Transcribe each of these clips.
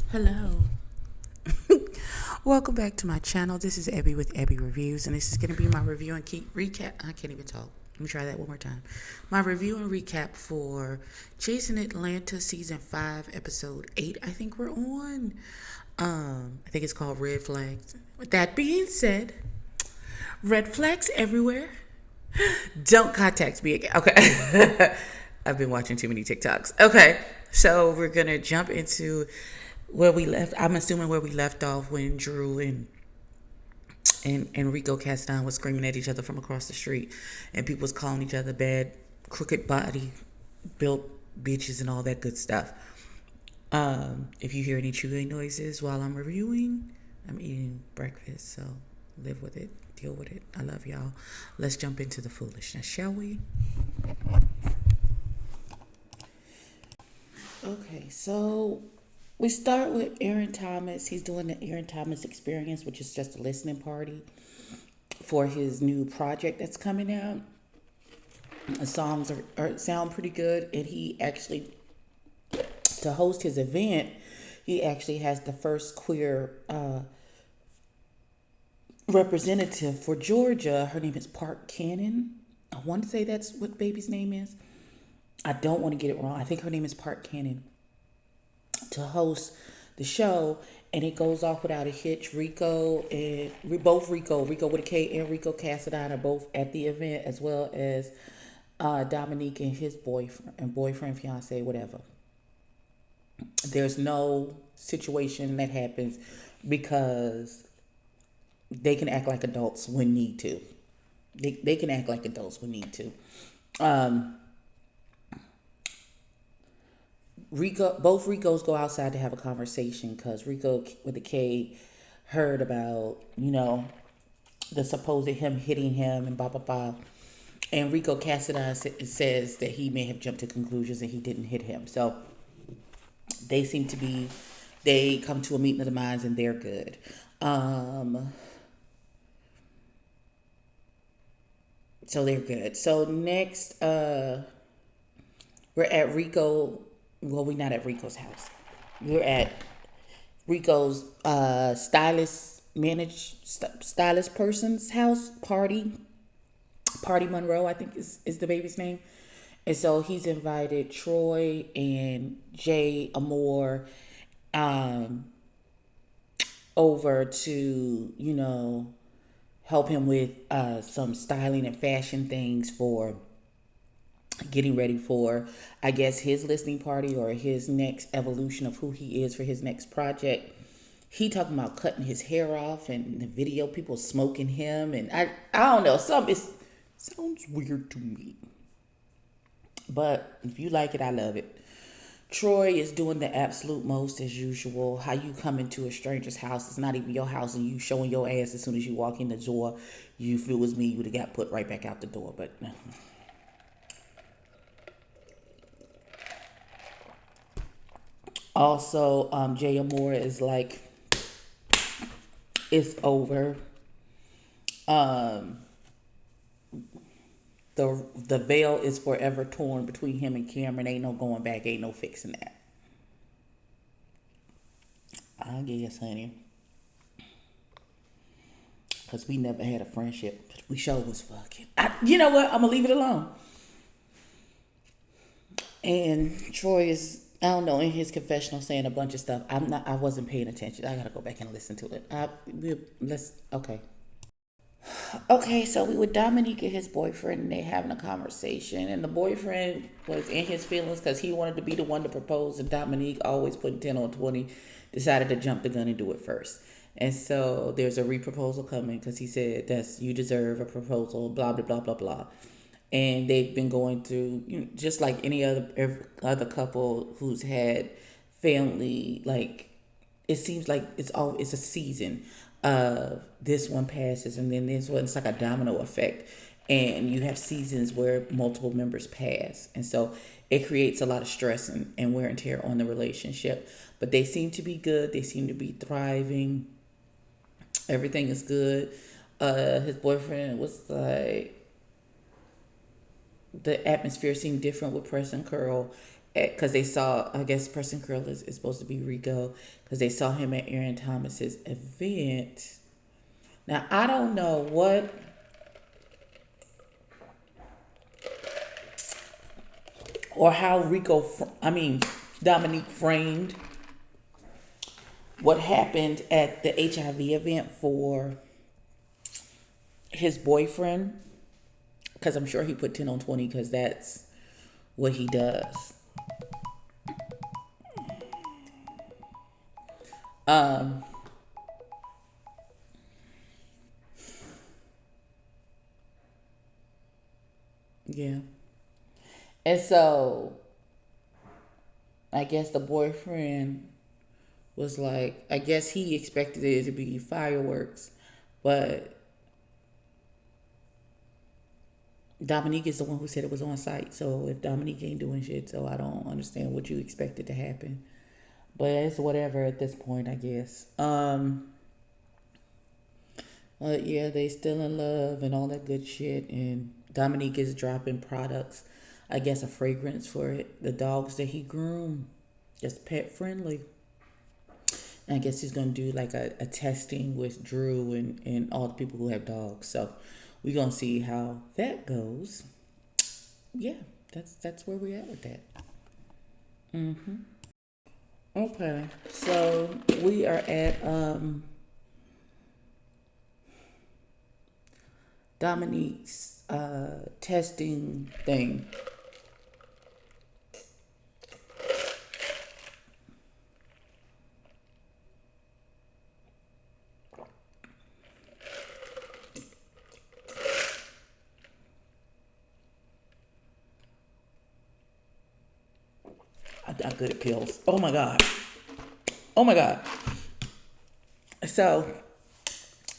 Hello. Welcome back to my channel. This is Abby with Abby Reviews, and this is going to be my review and recap. I can't even talk. Let me try that one more time. My review and recap for Chasing Atlanta Season 5, Episode 8. I think we're on. I think it's called Red Flags. With that being said, red flags everywhere. Don't contact me again. Okay. I've been watching too many TikToks. Okay. So we're going to jump into where we left. I'm assuming where we left off when Drew and Rico Castan was screaming at each other from across the street, and people was calling each other bad, crooked body built bitches and all that good stuff. If you hear any chewing noises while I'm reviewing, I'm eating breakfast, so live with it, deal with it. I love y'all. Let's jump into the foolishness, shall we? Okay, so we start with Aaron Thomas. He's doing the Aaron Thomas Experience, which is just a listening party for his new project that's coming out. The songs sound pretty good, and he actually, to host his event, he actually has the first queer representative for Georgia. Her name is Park Cannon. I want to say that's what baby's name is. I don't want to get it wrong. I think her name is Park Cannon, to host the show, and it goes off without a hitch. Rico with a K, and Rico Cassadine are both at the event, as well as Dominique and his boyfriend, fiance, whatever. There's no situation that happens because they can act like adults when need to. They can act like adults when need to. Both Ricos go outside to have a conversation because Rico with the K heard about, the supposed him hitting him and blah, blah, blah. And Rico Cassadine says that he may have jumped to conclusions and he didn't hit him. So they come to a meeting of the minds and they're good. So they're good. So next, we're at Rico. Well, we're not at Rico's house. We're at Rico's stylist person's house. Party Monroe, I think is the baby's name. And so he's invited Troy and Jay Amore over to, help him with some styling and fashion things for getting ready for, I guess, his listening party or his next evolution of who he is for his next project. He talking about cutting his hair off, and the video people smoking him, and I don't know, it sounds weird to me, but if you like it, I love it. Troy is doing the absolute most as usual. How you come into a stranger's house, it's not even your house, and you showing your ass as soon as you walk in the door. If it was me, you would have got put right back out the door. But also, Jay Moore is like, it's over. The veil is forever torn between him and Cameron. Ain't no going back. Ain't no fixing that. I guess, honey. Because we never had a friendship. We sure was fucking. You know what? I'm going to leave it alone. And Troy is, I don't know, in his confessional saying a bunch of stuff. I wasn't paying attention. I got to go back and listen to it. Okay. Okay, so we with Dominique and his boyfriend, and they having a conversation, and the boyfriend was in his feelings because he wanted to be the one to propose, and Dominique, always putting 10 on 20, decided to jump the gun and do it first. And so there's a re-proposal coming because he said that's, you deserve a proposal, blah blah blah blah blah. And they've been going through, just like any other couple who's had family, like, it seems like it's a season of this one passes and then this one, it's like a domino effect, and you have seasons where multiple members pass, and so it creates a lot of stress and wear and tear on the relationship. But they seem to be good, they seem to be thriving, everything is good. His boyfriend was like, the atmosphere seemed different with Preston Curl because they saw, I guess Preston Curl is supposed to be Rico because they saw him at Aaron Thomas's event. Now I don't know what or how Dominique framed what happened at the HIV event for his boyfriend, because I'm sure he put 10 on 20 because that's what he does. Um, yeah. And so I guess the boyfriend was like, I guess he expected it to be fireworks, but Dominique is the one who said it was on site. So if Dominique ain't doing shit, so I don't understand what you expected to happen. But it's whatever at this point, I guess. But yeah, they still in love and all that good shit. And Dominique is dropping products. I guess a fragrance for it. The dogs that he groomed, just pet friendly. And I guess he's gonna do like a testing with Drew and all the people who have dogs. So we're gonna see how that goes. Yeah, that's where we're at with that. Okay, so we are at Dominique's testing thing. I'm not good at pills. Oh my god. Oh my god. So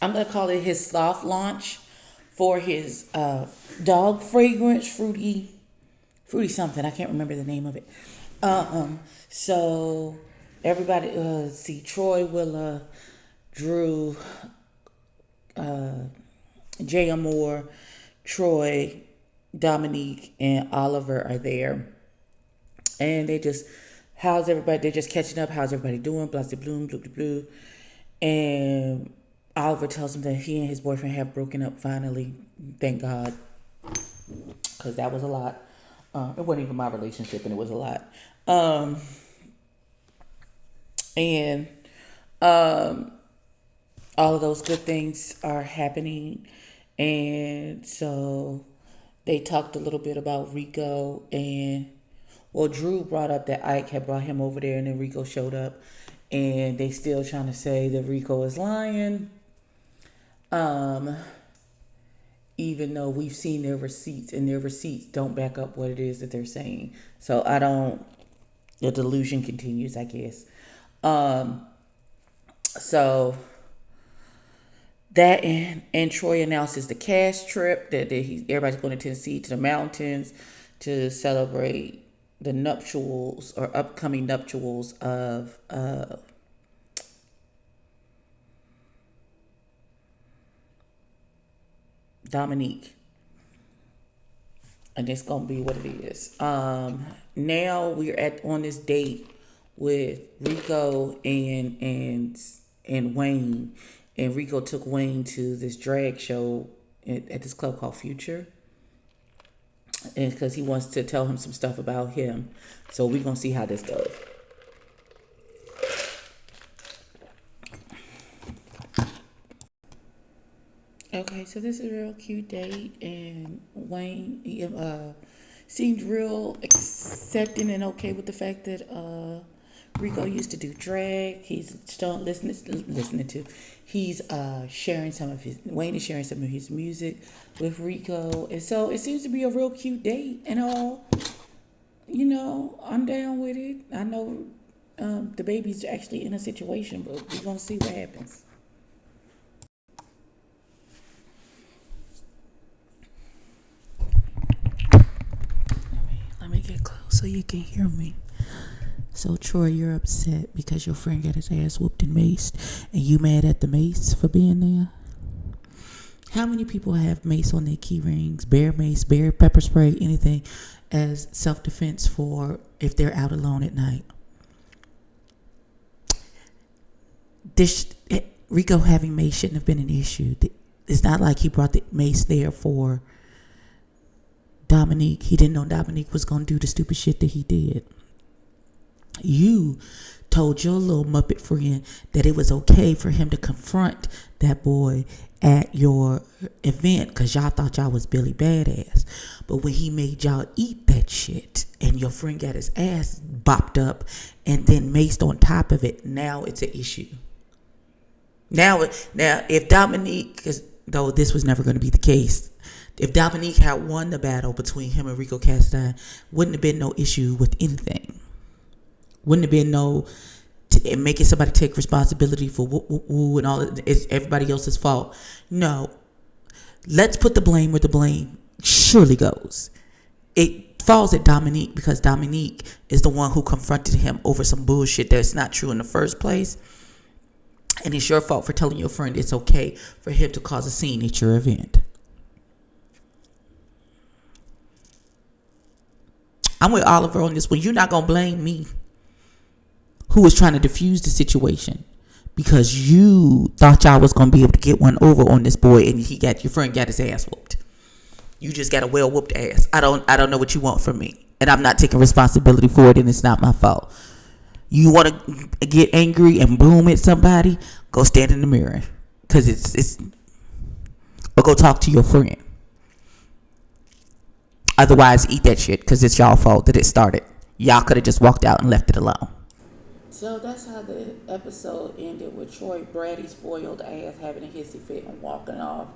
I'm gonna call it his soft launch for his dog fragrance, fruity something. I can't remember the name of it. So everybody, see Troy, Willa, Drew, Jay Amore, Troy, Dominique, and Oliver are there, and they just how's everybody? They're just catching up. How's everybody doing? Blah blah bloom, blue blue blue, and Oliver tells him that he and his boyfriend have broken up finally. Thank God, because that was a lot. It wasn't even my relationship, and it was a lot. And all of those good things are happening, and so they talked a little bit about Rico, and well, Drew brought up that Ike had brought him over there, and then Rico showed up, and they still trying to say that Rico is lying. Even though we've seen their receipts, and their receipts don't back up what it is that they're saying. So the delusion continues, I guess. So that and Troy announces the cash trip that everybody's going to Tennessee to the mountains to celebrate the nuptials or upcoming nuptials of Dominique. And it's gonna be what it is. Now we're on this date with Rico and Wayne, and Rico took Wayne to this drag show at this club called Future, and because he wants to tell him some stuff about him. So we're gonna see how this goes. Okay, so this is a real cute date, and Wayne seemed real accepting and okay with the fact that Rico used to do drag. He's still listening to. He's sharing some of his. Wayne is sharing some of his music with Rico, and so it seems to be a real cute date and all. You know, I'm down with it. I know the baby's actually in a situation, but we're gonna see what happens. Let me get close so you can hear me. So Troy, you're upset because your friend got his ass whooped and maced, and you mad at the mace for being there? How many people have mace on their key rings? Bear mace, bear pepper spray, anything, as self-defense for if they're out alone at night. Rico having Mace shouldn't have been an issue. It's not like he brought the Mace there for Dominique. He didn't know Dominique was going to do the stupid shit that he did. You told your little Muppet friend that it was okay for him to confront that boy at your event because y'all thought y'all was Billy Badass. But when he made y'all eat that shit and your friend got his ass bopped up and then maced on top of it, now it's an issue. Now if Dominique, though this was never going to be the case, if Dominique had won the battle between him and Rico Cassadine, wouldn't have been no issue with anything. Wouldn't have been no making somebody take responsibility for woo and all. It's everybody else's fault. No, let's put the blame where the blame surely goes. It falls at Dominique because Dominique is the one who confronted him over some bullshit that's not true in the first place. And it's your fault for telling your friend it's okay for him to cause a scene at your event. I'm with Oliver on this one. You're not going to blame me, who was trying to diffuse the situation, because you thought y'all was going to be able to get one over on this boy and your friend got his ass whooped. You just got a well whooped ass. I don't know what you want from me, and I'm not taking responsibility for it, and it's not my fault. You want to get angry and boom at somebody? Go stand in the mirror, because it's or go talk to your friend. Otherwise, eat that shit, because it's y'all fault that it started. Y'all could have just walked out and left it alone. So that's how the episode ended, with Troy Braddy's spoiled ass having a hissy fit and walking off.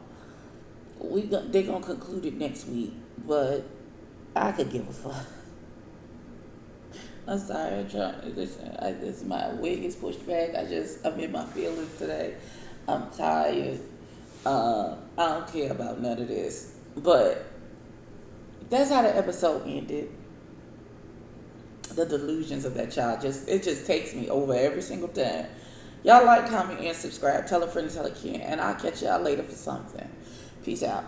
They're going to conclude it next week, but I could give a fuck. I'm sorry, listen, my wig is pushed back. I'm in my feelings today. I'm tired. I don't care about none of this. But that's how the episode ended. The delusions of that child, it just takes me over every single time. Y'all like, comment, and subscribe. Tell a friend, tell a kid. And I'll catch y'all later for something. Peace out.